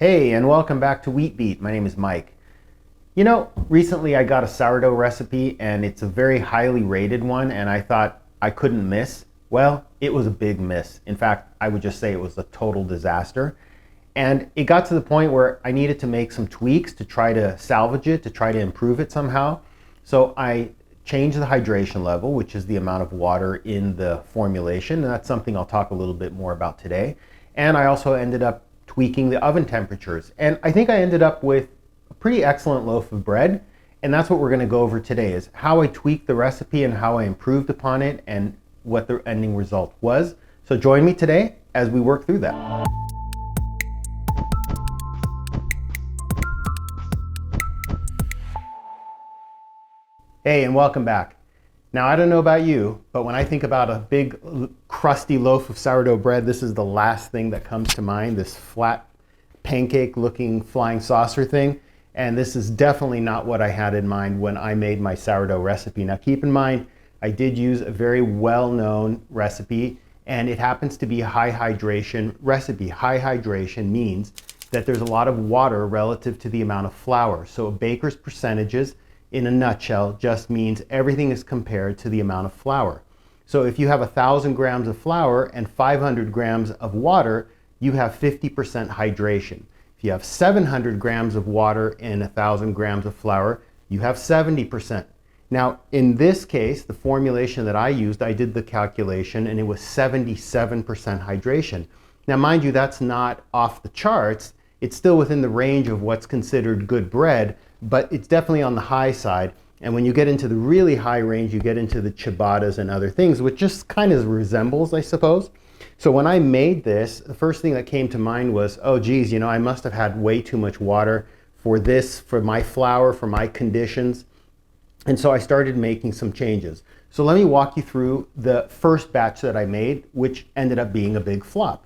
Hey, and welcome back to Wheat Beat. My name is Mike. You know, recently I got a sourdough recipe and it's a very highly rated one and I thought I couldn't miss. Well, it was a big miss. In fact, I would just say it was a total disaster. And it got to the point where I needed to make some tweaks to try to salvage it, to try to improve it somehow. So I changed the hydration level, which is the amount of water in the formulation. And that's something I'll talk a little bit more about today. And I also ended up tweaking the oven temperatures. And I think I ended up with a pretty excellent loaf of bread. And that's what we're going to go over today, is how I tweaked the recipe and how I improved upon it and what the ending result was. So join me today as we work through that. Hey, and welcome back. Now, I don't know about you, but when I think about a big, crusty loaf of sourdough bread, this is the last thing that comes to mind, this flat, pancake-looking flying saucer thing. And this is definitely not what I had in mind when I made my sourdough recipe. Now, keep in mind, I did use a very well-known recipe, and it happens to be a high hydration recipe. High hydration means that there's a lot of water relative to the amount of flour. So a baker's percentages, in a nutshell, just means everything is compared to the amount of flour. So if you have 1,000 grams of flour and 500 grams of water, you have 50% hydration. If you have 700 grams of water and 1,000 grams of flour, you have 70%. Now, in this case, the formulation that I used, I did the calculation and it was 77% hydration. Now, mind you, that's not off the charts. It's still within the range of what's considered good bread, but it's definitely on the high side. And when you get into the really high range, you get into the ciabattas and other things, which just kind of resembles, I suppose. So when I made this, the first thing that came to mind was, oh geez, you know, I must have had way too much water for this, for my flour, for my conditions. And so I started making some changes. So let me walk you through the first batch that I made, which ended up being a big flop.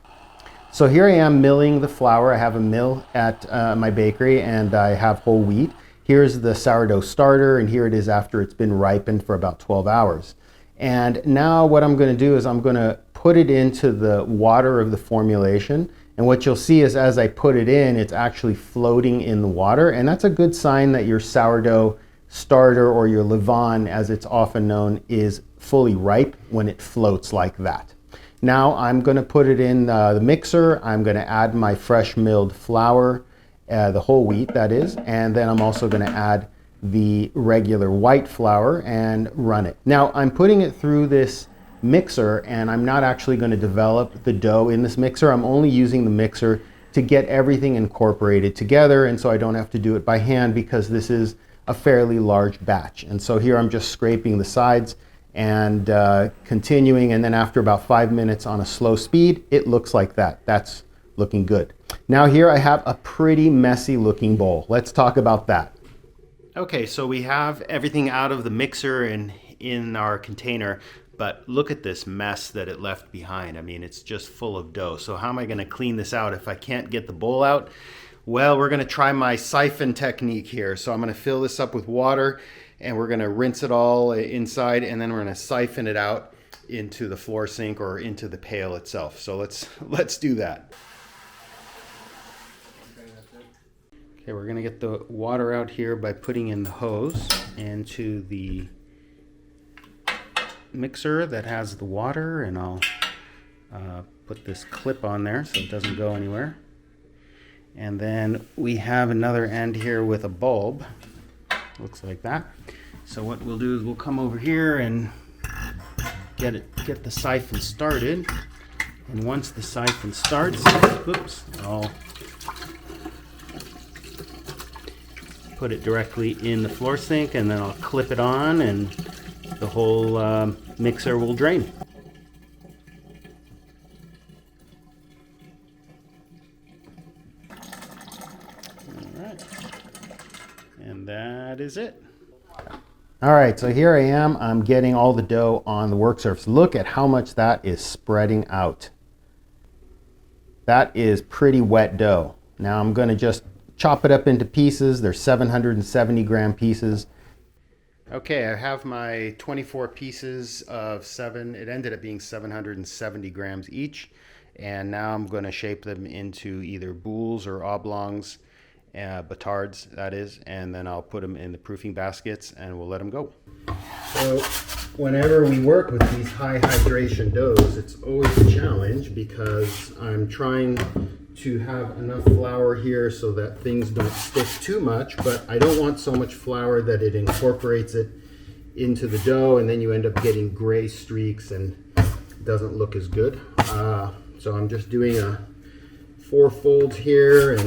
So here I am milling the flour. I have a mill at my bakery and I have whole wheat. Here's the sourdough starter, and here it is after it's been ripened for about 12 hours. And now what I'm going to do is I'm going to put it into the water of the formulation. And what you'll see is as I put it in, it's actually floating in the water. And that's a good sign that your sourdough starter, or your levain as it's often known, is fully ripe when it floats like that. Now I'm going to put it in the mixer. I'm going to add my fresh milled flour, the whole wheat that is, and then I'm also going to add the regular white flour and run it. Now I'm putting it through this mixer and I'm not actually going to develop the dough in this mixer. I'm only using the mixer to get everything incorporated together, and so I don't have to do it by hand because this is a fairly large batch. And so here I'm just scraping the sides and continuing, and then after about 5 minutes on a slow speed, it looks like that. That's looking good. Now here I have a pretty messy looking bowl. Let's talk about that. Okay, so we have everything out of the mixer and in our container, but look at this mess that it left behind. I mean, it's just full of dough. So how am I going to clean this out if I can't get the bowl out? Well, we're going to try my siphon technique here. So I'm going to fill this up with water and we're going to rinse it all inside, and then we're going to siphon it out into the floor sink or into the pail itself. So let's do that. Okay, we're going to get the water out here by putting in the hose into the mixer that has the water, and I'll put this clip on there so it doesn't go anywhere. And then we have another end here with a bulb. Looks like that. So what we'll do is we'll come over here and get the siphon started. And once the siphon starts, oops, I'll put it directly in the floor sink, and then I'll clip it on and the whole mixer will drain. Alright, and that is it. Alright, so here I am. I'm getting all the dough on the work surface. Look at how much that is spreading out. That is pretty wet dough. Now I'm going to just chop it up into pieces. They're 770 gram pieces. Okay, I have my 24 pieces of 7. It ended up being 770 grams each. And now I'm going to shape them into either boules or oblongs, batards that is, and then I'll put them in the proofing baskets and we'll let them go. So whenever we work with these high hydration doughs, it's always a challenge because I'm trying to have enough flour here so that things don't stick too much, but I don't want so much flour that it incorporates it into the dough and then you end up getting gray streaks and it doesn't look as good. So I'm just doing a 4 folds here and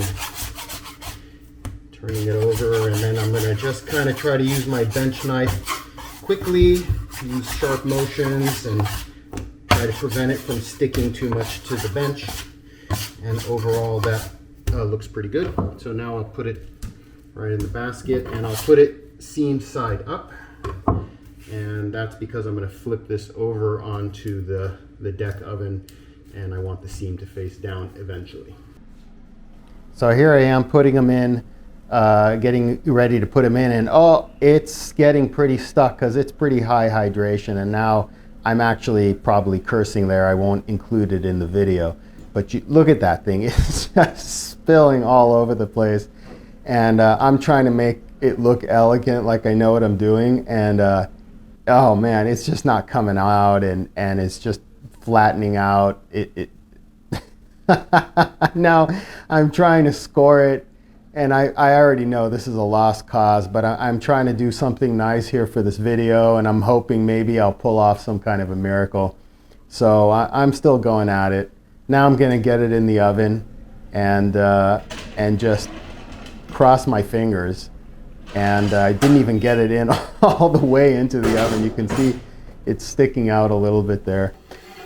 turning it over, and then I'm going to just kind of try to use my bench knife quickly, use sharp motions and try to prevent it from sticking too much to the bench. And overall that looks pretty good. So now I'll put it right in the basket and I'll put it seam side up, and that's because I'm going to flip this over onto the deck oven and I want the seam to face down eventually. So here I am putting them in, getting ready to put them in, and oh, it's getting pretty stuck because it's pretty high hydration, and now I'm actually probably cursing there. I won't include it in the video, but you look at that thing. It's just spilling all over the place, and I'm trying to make it look elegant like I know what I'm doing, and oh man, it's just not coming out, and it's just flattening out. Now I'm trying to score it, and I already know this is a lost cause, but I'm trying to do something nice here for this video, and I'm hoping maybe I'll pull off some kind of a miracle. So I'm still going at it. Now I'm gonna get it in the oven and just cross my fingers. And I didn't even get it in all the way into the oven. You can see it's sticking out a little bit there.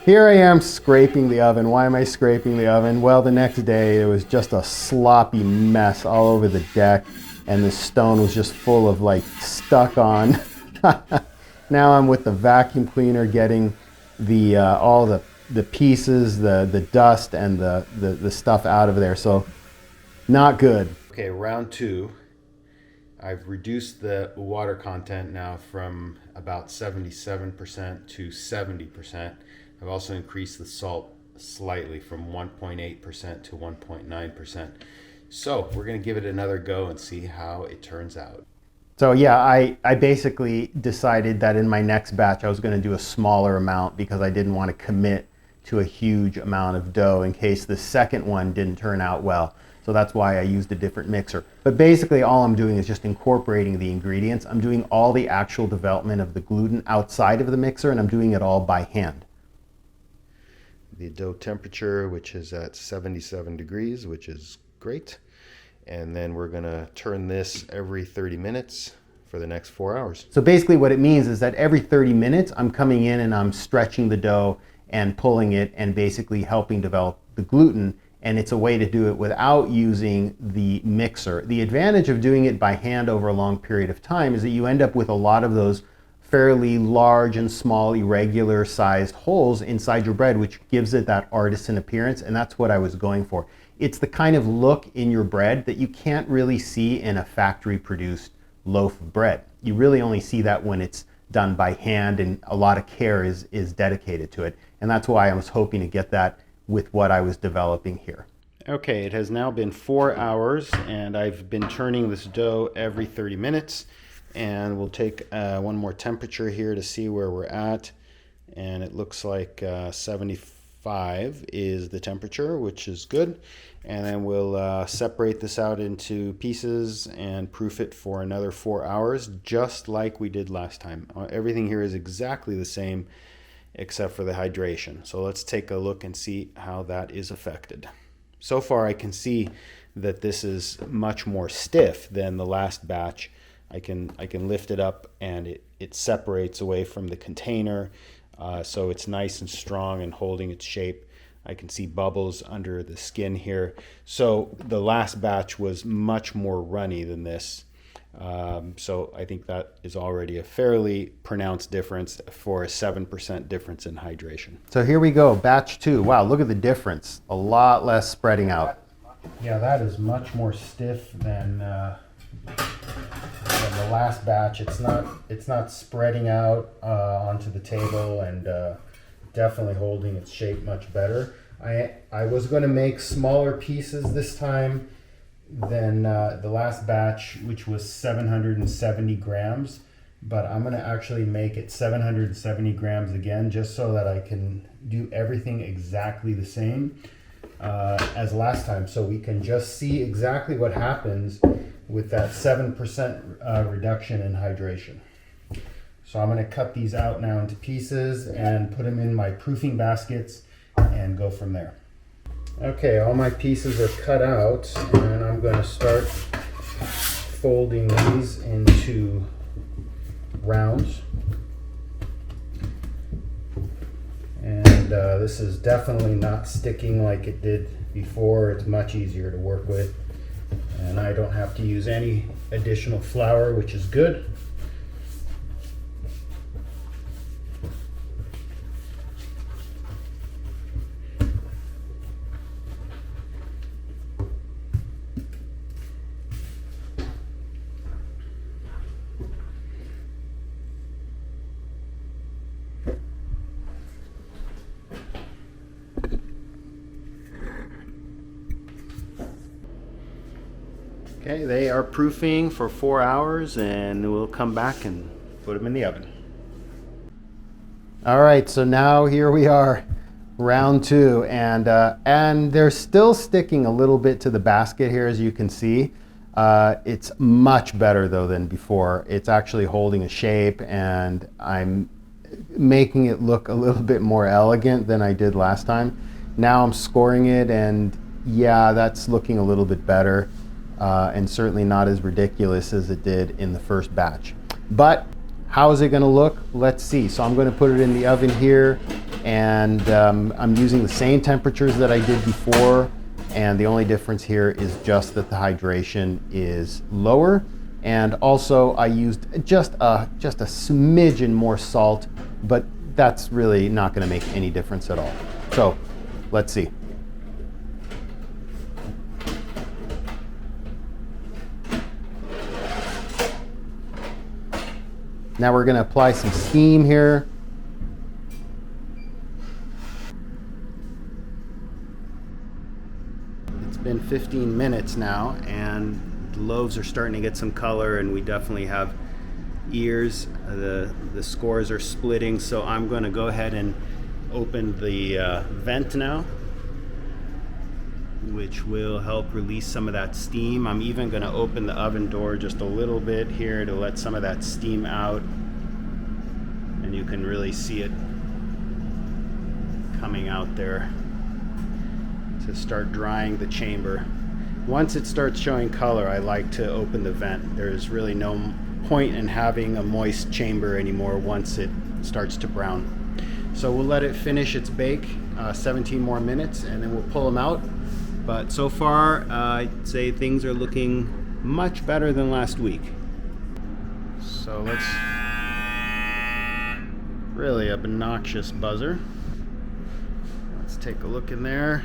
Here I am scraping the oven. Why am I scraping the oven? Well, the next day it was just a sloppy mess all over the deck, and the stone was just full of like stuck on. Now I'm with the vacuum cleaner getting the all the pieces, the dust and the stuff out of there. So not good. Okay, round 2. I've reduced the water content now from about 77% to 70%. I've also increased the salt slightly from 1.8% to 1.9%. So we're going to give it another go and see how it turns out. So yeah, I basically decided that in my next batch I was going to do a smaller amount because I didn't want to commit to a huge amount of dough in case the second one didn't turn out well. So that's why I used a different mixer. But basically all I'm doing is just incorporating the ingredients. I'm doing all the actual development of the gluten outside of the mixer, and I'm doing it all by hand. The dough temperature, which is at 77 degrees, which is great. And then we're gonna turn this every 30 minutes for the next 4 hours. So basically what it means is that every 30 minutes I'm coming in and I'm stretching the dough and pulling it and basically helping develop the gluten. And it's a way to do it without using the mixer. The advantage of doing it by hand over a long period of time is that you end up with a lot of those fairly large and small irregular sized holes inside your bread, which gives it that artisan appearance, and that's what I was going for. It's the kind of look in your bread that you can't really see in a factory produced loaf of bread. You really only see that when it's done by hand and a lot of care is dedicated to it. And that's why I was hoping to get that with what I was developing here. Okay, it has now been 4 hours and I've been turning this dough every 30 minutes, and we'll take one more temperature here to see where we're at, and it looks like 75 is the temperature, which is good. And then we'll separate this out into pieces and proof it for another 4 hours, just like we did last time. Everything here is exactly the same except for the hydration. So let's take a look and see how that is affected. So far I can see that this is much more stiff than the last batch. I can lift it up and it separates away from the container, so it's nice and strong and holding its shape. I can see bubbles under the skin here. So the last batch was much more runny than this. So I think that is already a fairly pronounced difference for a 7% difference in hydration. So here we go, batch 2. Wow, look at the difference. A lot less spreading out. Yeah, that is much more stiff than the last batch. It's not spreading out onto the table, and definitely holding its shape much better. I was going to make smaller pieces this time than the last batch, which was 770 grams. But I'm going to actually make it 770 grams again, just so that I can do everything exactly the same as last time. So we can just see exactly what happens with that 7% reduction in hydration. So I'm going to cut these out now into pieces and put them in my proofing baskets and go from there. Okay, all my pieces are cut out, and I'm going to start folding these into rounds. And this is definitely not sticking like it did before. It's much easier to work with, and I don't have to use any additional flour, which is good. Okay, they are proofing for 4 hours, and we'll come back and put them in the oven. All right, so now here we are, round 2, and they're still sticking a little bit to the basket here, as you can see. It's much better though than before. It's actually holding a shape, and I'm making it look a little bit more elegant than I did last time. Now I'm scoring it, and yeah, that's looking a little bit better. And certainly not as ridiculous as it did in the first batch. But how is it going to look? Let's see. So I'm going to put it in the oven here, and I'm using the same temperatures that I did before, and the only difference here is just that the hydration is lower, and also I used just a smidgen more salt, but that's really not going to make any difference at all. So let's see. Now we're going to apply some steam here. It's been 15 minutes now, and the loaves are starting to get some color, and we definitely have ears. The scores are splitting, so I'm going to go ahead and open the vent now, which will help release some of that steam. I'm even going to open the oven door just a little bit here to let some of that steam out, and you can really see it coming out there to start drying the chamber. Once it starts showing color, I like to open the vent. There's really no point in having a moist chamber anymore once it starts to brown. So we'll let it finish its bake, 17 more minutes, and then we'll pull them out. But so far, I'd say things are looking much better than last week. So let's, really obnoxious buzzer. Let's take a look in there.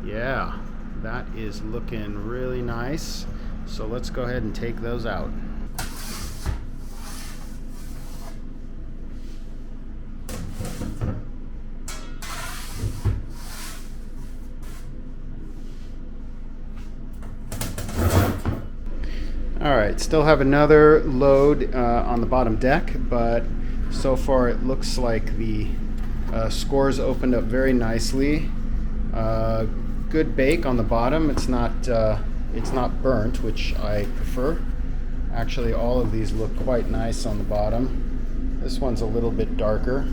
Yeah, that is looking really nice. So let's go ahead and take those out. Alright, still have another load on the bottom deck, but so far it looks like the scores opened up very nicely. Good bake on the bottom. It's not burnt, which I prefer. Actually, all of these look quite nice on the bottom. This one's a little bit darker,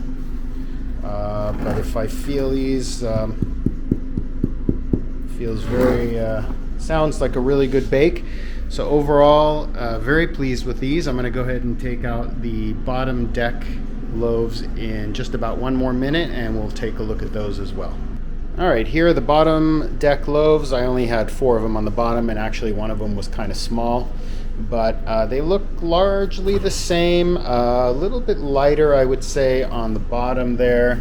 but if I feel these, feels very, sounds like a really good bake. So overall, very pleased with these. I'm going to go ahead and take out the bottom deck loaves in just about 1 more minute, and we'll take a look at those as well. All right, here are the bottom deck loaves. I only had 4 of them on the bottom, and actually one of them was kind of small, but they look largely the same. A little bit lighter, I would say, on the bottom there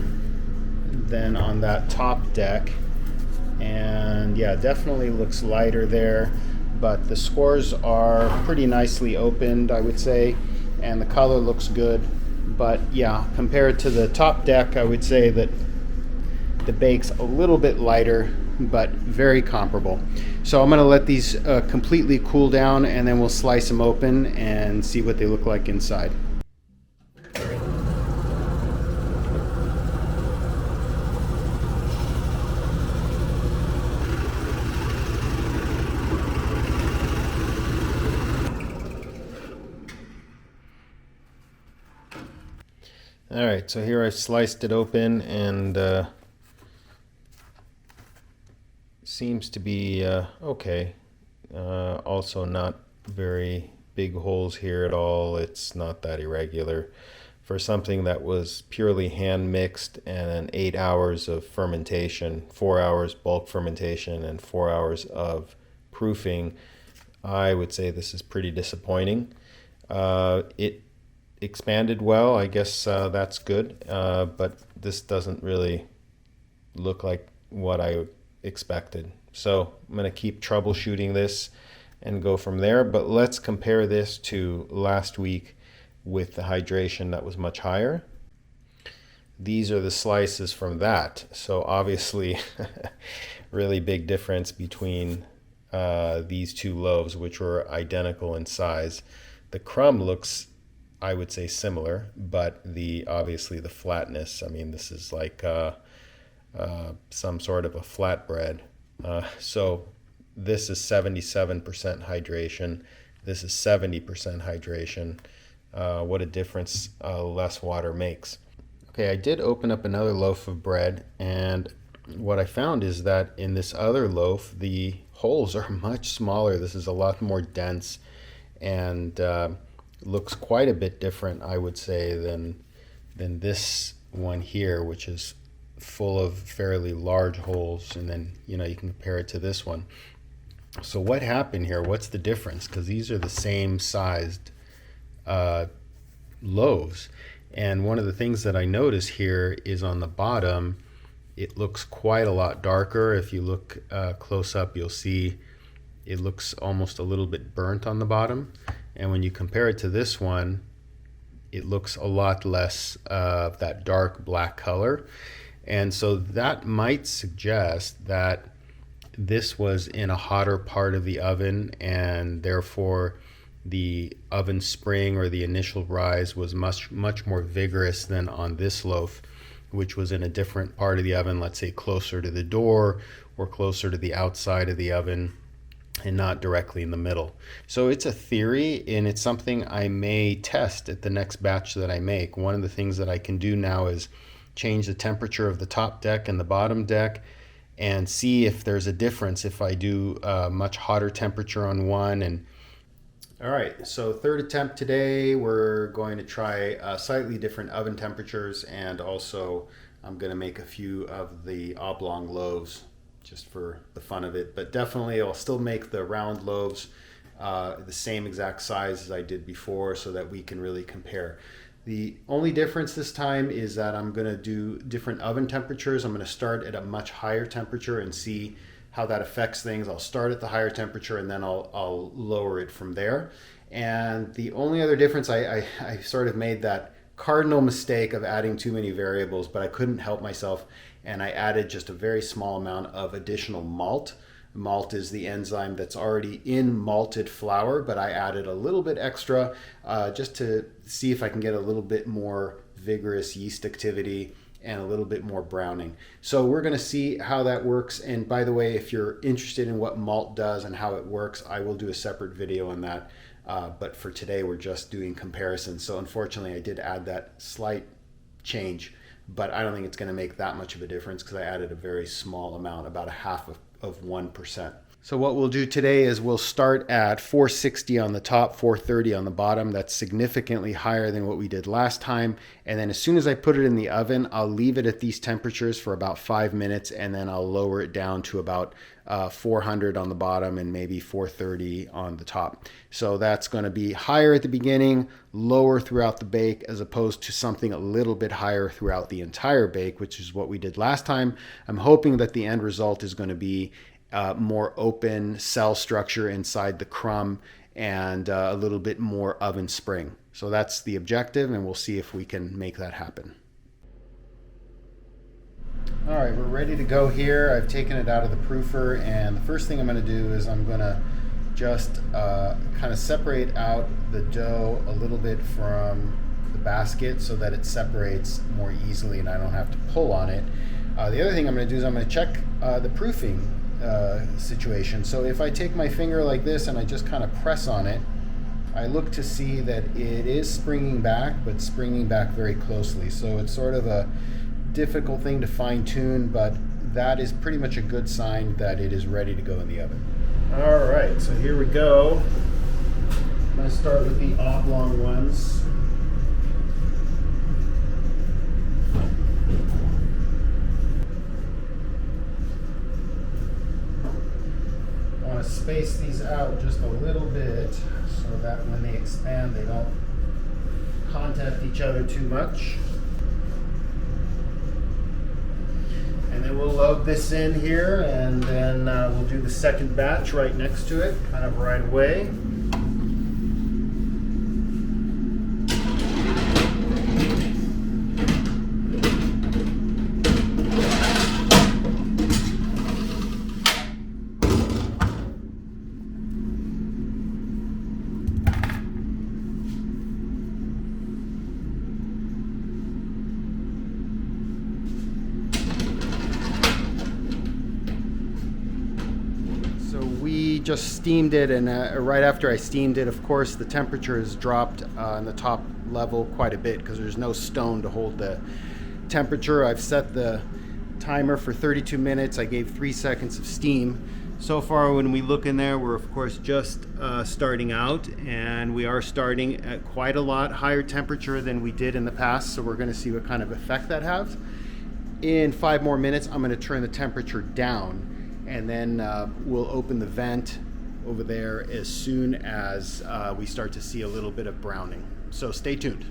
than on that top deck. And yeah, definitely looks lighter there. But the scores are pretty nicely opened, I would say, and the color looks good. But yeah, compared to the top deck, I would say that The bake's a little bit lighter, but very comparable. So I'm gonna let these completely cool down, and then we'll slice them open and see what they look like inside. All right, so here I've sliced it open, and seems to be okay. Also not very big holes here at all. It's not that irregular. For something that was purely hand mixed and 8 hours of fermentation, 4 hours bulk fermentation and 4 hours of proofing, I would say this is pretty disappointing. It expanded well, I guess that's good, but this doesn't really look like what I expected. So I'm going to keep troubleshooting this and go from there, but let's compare this to last week with the hydration that was much higher. These are the slices from that, so obviously really big difference between these two loaves, which were identical in size. The crumb looks, I would say, similar, but obviously the flatness, I mean, this is like some sort of a flatbread. So this is 77% hydration. This is 70% hydration. What a difference less water makes. Okay, I did open up another loaf of bread, and what I found is that in this other loaf, the holes are much smaller. This is a lot more dense, and looks quite a bit different, I would say, than this one here, which is full of fairly large holes. And then you can compare it to this one. So what happened here? What's the difference? Because these are the same sized loaves, and one of the things that I notice here is on the bottom, it looks quite a lot darker. If you look close up, you'll see it looks almost a little bit burnt on the bottom. And when you compare it to this one, it looks a lot less of that dark black color. And so that might suggest that this was in a hotter part of the oven, and therefore the oven spring or the initial rise was much more vigorous than on this loaf, which was in a different part of the oven, let's say closer to the door or closer to the outside of the oven, and not directly in the middle. So it's a theory, and it's something I may test at the next batch that I make. One of the things that I can do now is change the temperature of the top deck and the bottom deck and see if there's a difference if I do a much hotter temperature on one. And all right, so third attempt today, we're going to try slightly different oven temperatures, and also I'm going to make a few of the oblong loaves just for the fun of it. But definitely I'll still make the round loaves the same exact size as I did before, so that we can really compare. The only difference this time is that I'm going to do different oven temperatures. I'm going to start at a much higher temperature and see how that affects things. I'll start at the higher temperature, and then I'll lower it from there. And the only other difference, I sort of made that cardinal mistake of adding too many variables, but I couldn't help myself, and I added just a very small amount of additional malt. Malt is the enzyme that's already in malted flour, but I added a little bit extra just to see if I can get a little bit more vigorous yeast activity and a little bit more browning. So we're going to see how that works. And by the way, if you're interested in what malt does and how it works, I will do a separate video on that. But for today, we're just doing comparisons. So unfortunately, I did add that slight change, but I don't think it's going to make that much of a difference because I added a very small amount, about a half of 1%. So what we'll do today is we'll start at 460 on the top, 430 on the bottom. That's significantly higher than what we did last time. And then as soon as I put it in the oven, I'll leave it at these temperatures for about 5 minutes, and then I'll lower it down to about 400 on the bottom and maybe 430 on the top. So that's going to be higher at the beginning, lower throughout the bake, as opposed to something a little bit higher throughout the entire bake, which is what we did last time. I'm hoping that the end result is going to be more open cell structure inside the crumb and a little bit more oven spring. So that's the objective, and we'll see if we can make that happen. All right, we're ready to go here. I've taken it out of the proofer, and the first thing I'm going to do is I'm going to just kind of separate out the dough a little bit from the basket so that it separates more easily and I don't have to pull on it. The other thing I'm going to do is I'm going to check the proofing situation. So if I take my finger like this and I just kind of press on it, I look to see that it is springing back, but springing back very closely. So it's sort of a difficult thing to fine tune, but that is pretty much a good sign that it is ready to go in the oven. All right, so here we go. I'm going to start with the oblong ones. I want to space these out just a little bit so that when they expand, they don't contact each other too much. And then we'll load this in here, and then we'll do the second batch right next to it, kind of right away. We just steamed it, and right after I steamed it, of course, the temperature has dropped on the top level quite a bit because there's no stone to hold the temperature. I've set the timer for 32 minutes. I gave 3 seconds of steam. So far, when we look in there, we're of course just starting out, and we are starting at quite a lot higher temperature than we did in the past, so we're going to see what kind of effect that has. In 5 more minutes, I'm going to turn the temperature down, and then we'll open the vent over there as soon as we start to see a little bit of browning. So stay tuned.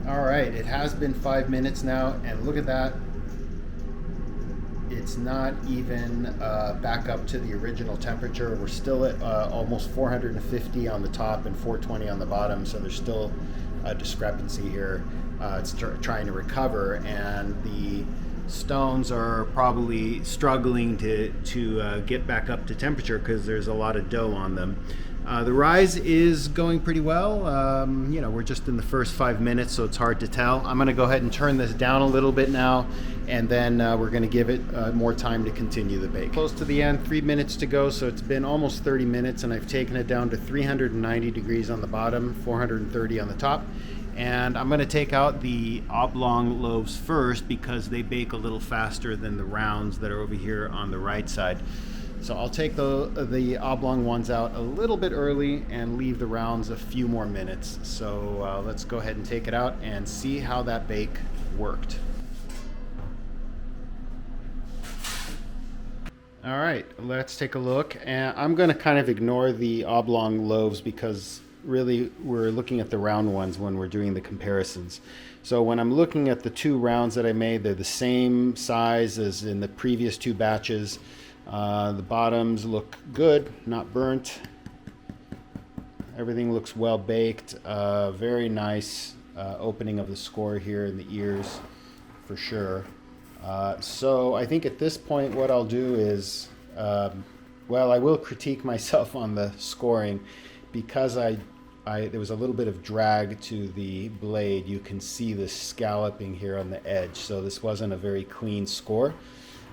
All right, it has been 5 minutes now, and look at that. It's not even back up to the original temperature. We're still at almost 450 on the top and 420 on the bottom, so there's still a discrepancy here. It's trying to recover, and the stones are probably struggling to get back up to temperature because there's a lot of dough on them. The rise is going pretty well. You know, we're just in the first 5 minutes, so it's hard to tell. I'm going to go ahead and turn this down a little bit now, and then we're going to give it more time to continue the bake. Close to the end, 3 minutes to go, so it's been almost 30 minutes, and I've taken it down to 390 degrees on the bottom, 430 on the top. And I'm going to take out the oblong loaves first because they bake a little faster than the rounds that are over here on the right side. So I'll take the oblong ones out a little bit early and leave the rounds a few more minutes. So let's go ahead and take it out and see how that bake worked. All right, let's take a look. And I'm going to kind of ignore the oblong loaves because really we're looking at the round ones when we're doing the comparisons. So when I'm looking at the 2 rounds that I made, they're the same size as in the previous 2 batches. The bottoms look good, not burnt. Everything looks well baked. Very nice opening of the score here in the ears for sure. So I think at this point what I'll do is, well, I will critique myself on the scoring because there was a little bit of drag to the blade. You can see the scalloping here on the edge, so this wasn't a very clean score,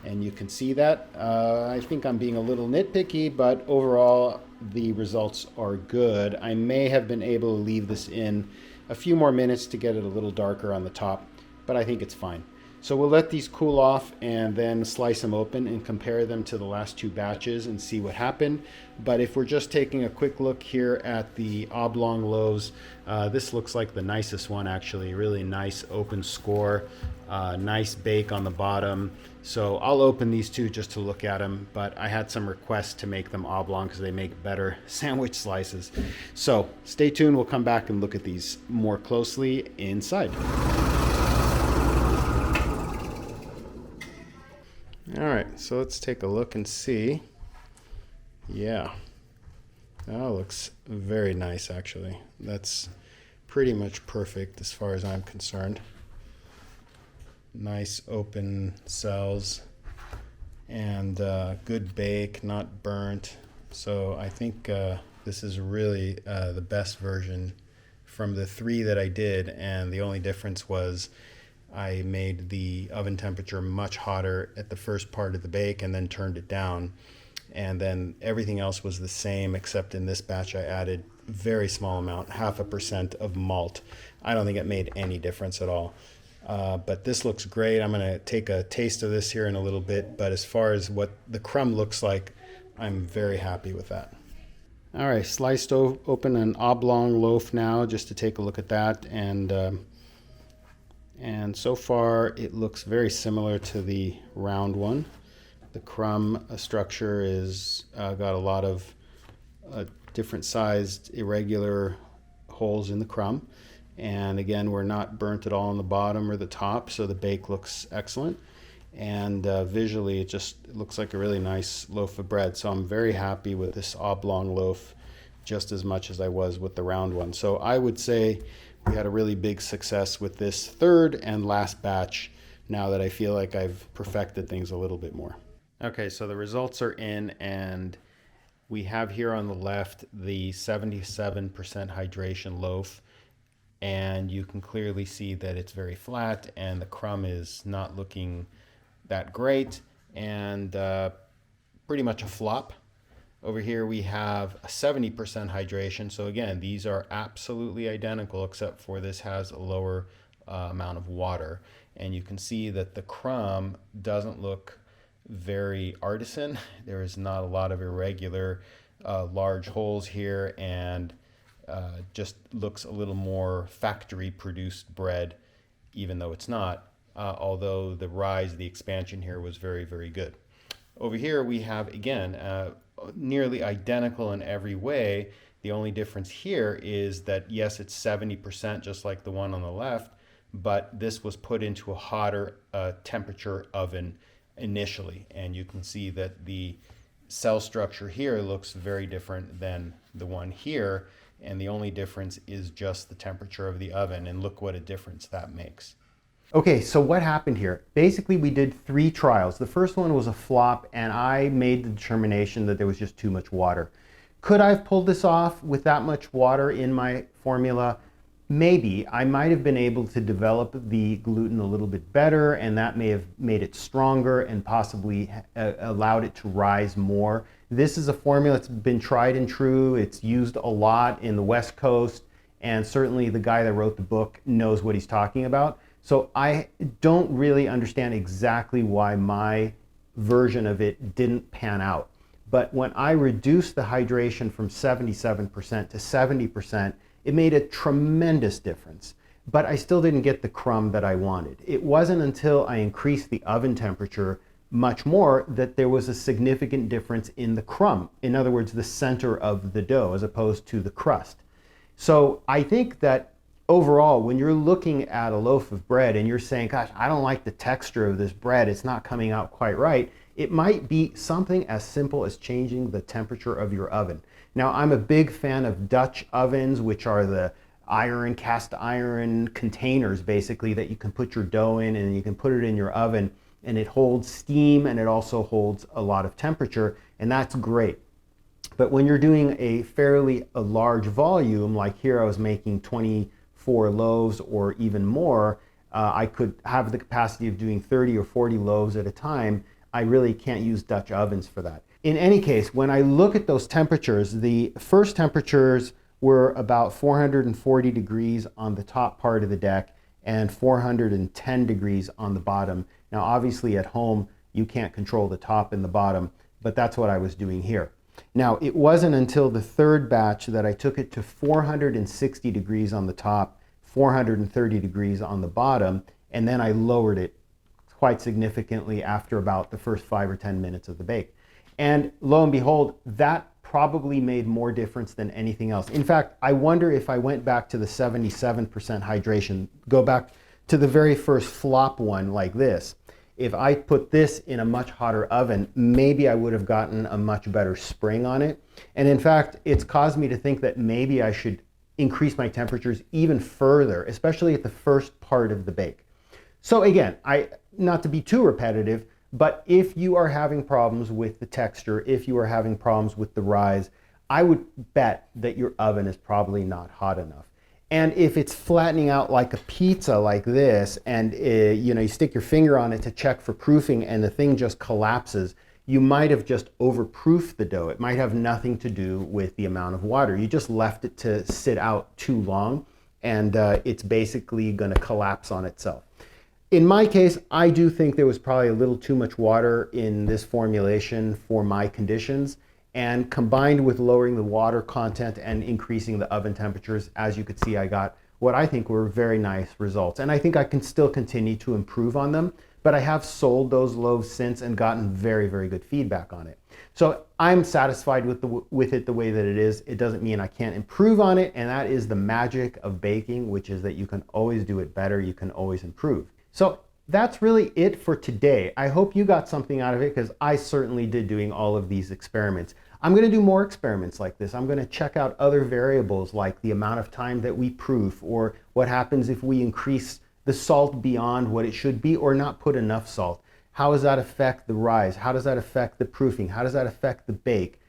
and you can see that. I think I'm being a little nitpicky, but overall the results are good. I may have been able to leave this in a few more minutes to get it a little darker on the top, but I think it's fine. So we'll let these cool off and then slice them open and compare them to the last 2 batches and see what happened. But if we're just taking a quick look here at the oblong loaves, this looks like the nicest one actually. Really nice open score, nice bake on the bottom. So I'll open these 2 just to look at them, but I had some requests to make them oblong because they make better sandwich slices. So stay tuned, we'll come back and look at these more closely inside. All right, so let's take a look and see. Yeah, that looks very nice actually. That's pretty much perfect as far as I'm concerned. nice open cells, and good bake, not burnt. So I think this is really the best version from the 3 that I did, and the only difference was I made the oven temperature much hotter at the first part of the bake and then turned it down. And then everything else was the same, except in this batch I added a very small amount, 0.5% of malt. I don't think it made any difference at all. But this looks great. I'm going to take a taste of this here in a little bit. But as far as what the crumb looks like, I'm very happy with that. All right, sliced open an oblong loaf now, just to take a look at that. And so far it looks very similar to the round one. The crumb structure is got a lot of different sized irregular holes in the crumb. And again, we're not burnt at all on the bottom or the top, so the bake looks excellent. And visually it looks like a really nice loaf of bread. So I'm very happy with this oblong loaf, just as much as I was with the round one. So I would say we had a really big success with this third and last batch, now that I feel like I've perfected things a little bit more. Okay, so the results are in, and we have here on the left the 77% hydration loaf, and you can clearly see that it's very flat and the crumb is not looking that great, and pretty much a flop. Over here we have a 70% hydration. So again, these are absolutely identical, except for this has a lower amount of water. And you can see that the crumb doesn't look very artisan. There is not a lot of irregular large holes here, and just looks a little more factory produced bread, even though it's not. Although the rise, the expansion here was very, very good. Over here we have, again, nearly identical in every way. The only difference here is that, yes, it's 70% just like the one on the left, but this was put into a hotter temperature oven initially. And you can see that the cell structure here looks very different than the one here. And the only difference is just the temperature of the oven. And look what a difference that makes. Okay, so what happened here? Basically, we did 3 trials. The first one was a flop, and I made the determination that there was just too much water. Could I have pulled this off with that much water in my formula? Maybe. I might have been able to develop the gluten a little bit better, and that may have made it stronger and possibly allowed it to rise more. This is a formula that's been tried and true. It's used a lot in the West Coast, and certainly the guy that wrote the book knows what he's talking about. So I don't really understand exactly why my version of it didn't pan out. But when I reduced the hydration from 77% to 70%, it made a tremendous difference. But I still didn't get the crumb that I wanted. It wasn't until I increased the oven temperature much more that there was a significant difference in the crumb. In other words, the center of the dough as opposed to the crust. So I think that overall, when you're looking at a loaf of bread and you're saying, gosh, I don't like the texture of this bread, it's not coming out quite right, it might be something as simple as changing the temperature of your oven. Now, I'm a big fan of Dutch ovens, which are the cast iron containers, basically, that you can put your dough in, and you can put it in your oven, and it holds steam and it also holds a lot of temperature, and that's great. But when you're doing a fairly large volume, like here I was making 24 loaves or even more, I could have the capacity of doing 30 or 40 loaves at a time. I really can't use Dutch ovens for that. In any case, when I look at those temperatures, the first temperatures were about 440 degrees on the top part of the deck and 410 degrees on the bottom. Now, obviously at home, you can't control the top and the bottom, but that's what I was doing here. Now, it wasn't until the third batch that I took it to 460 degrees on the top, 430 degrees on the bottom, and then I lowered it quite significantly after about the first 5 or 10 minutes of the bake. And lo and behold, that probably made more difference than anything else. In fact, I wonder if I went back to the 77% hydration, go back to the very first flop one like this, if I put this in a much hotter oven, maybe I would have gotten a much better spring on it. And in fact, it's caused me to think that maybe I should increase my temperatures even further, especially at the first part of the bake. So again, not to be too repetitive, but if you are having problems with the texture, if you are having problems with the rise, I would bet that your oven is probably not hot enough. And if it's flattening out like a pizza like this, and you stick your finger on it to check for proofing and the thing just collapses, you might have just overproofed the dough. It might have nothing to do with the amount of water. You just left it to sit out too long, and it's basically going to collapse on itself. In my case, I do think there was probably a little too much water in this formulation for my conditions, and combined with lowering the water content and increasing the oven temperatures, as you could see, I got what I think were very nice results. And I think I can still continue to improve on them, but I have sold those loaves since and gotten very, very good feedback on it. So I'm satisfied with it the way that it is. It doesn't mean I can't improve on it, and that is the magic of baking, which is that you can always do it better, you can always improve. So that's really it for today. I hope you got something out of it, because I certainly did, doing all of these experiments. I'm going to do more experiments like this. I'm going to check out other variables like the amount of time that we proof, or what happens if we increase the salt beyond what it should be or not put enough salt. How does that affect the rise? How does that affect the proofing? How does that affect the bake?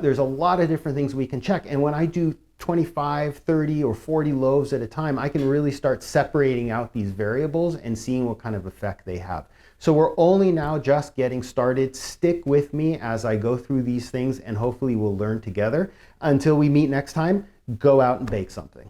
There's a lot of different things we can check. And when I do 25, 30, or 40 loaves at a time, I can really start separating out these variables and seeing what kind of effect they have. So we're only now just getting started. Stick with me as I go through these things, and hopefully we'll learn together. Until we meet next time, go out and bake something.